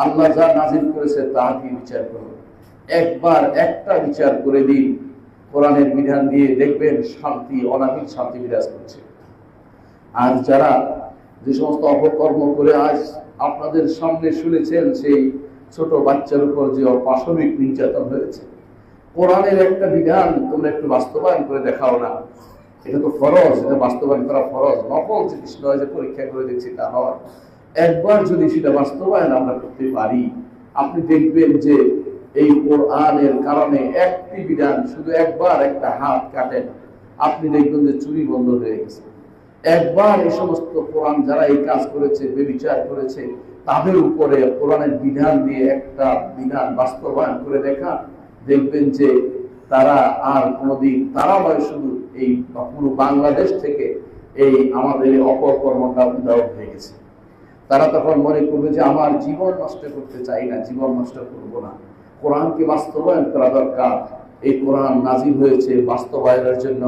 আল্লাহ যা নাজিল করেছে তা কি বিচার করুন। একবার একটা বিচার করে দিন কোরআনের বিধান দিয়ে, দেখবেন শান্তি, অনাবিল শান্তি বিরাজ করছে। আর যারা যে সমস্ত অপকর্ম করে আজ আপনাদের সামনে শুনেছেন, সেই ছোট বাচ্চার উপর যে অপাশবিক নির্যাতন হয়েছে, কোরআনের একটা বিধান তোমরা একটু বাস্তবায়ন করে দেখাও না। এটা তো ফরজ, এটা বাস্তবায়ন করা ফরজ, নকল জিনিস নয় যে পরীক্ষা করে দেখছি তা হয়। একবার যদি সেটা বাস্তবায়ন আমরা করতে পারি, আপনি দেখবেন যে এই কোরআনের কারণে একটি বিধান, শুধু একবার একটা হাত কাটেন, আপনি দেখবেন যে চুরি বন্ধ হয়ে গেছে। একবার এই সমস্ত কোরআন যারা এই কাজ করেছে, বেবিচার করেছে, তাদের উপরে কোরআনের বিধান দিয়ে একটা বিধান বাস্তবায়ন করে দেখা, দেখবেন যে তারা আর কোনোদিন, তারা নয় শুধু এই পুরো বাংলাদেশ থেকে এই আমাদের অপকর্মটা উদাও হয়ে গেছে। তারা তখন মনে করবে যে আমার জীবন নষ্ট করতে চাই না, জীবন নষ্ট করব না, কোরআনকে বাস্তবায়ন করা দরকার। এই কোরআন নাজিল হয়েছে বাস্তবায়নের জন্য।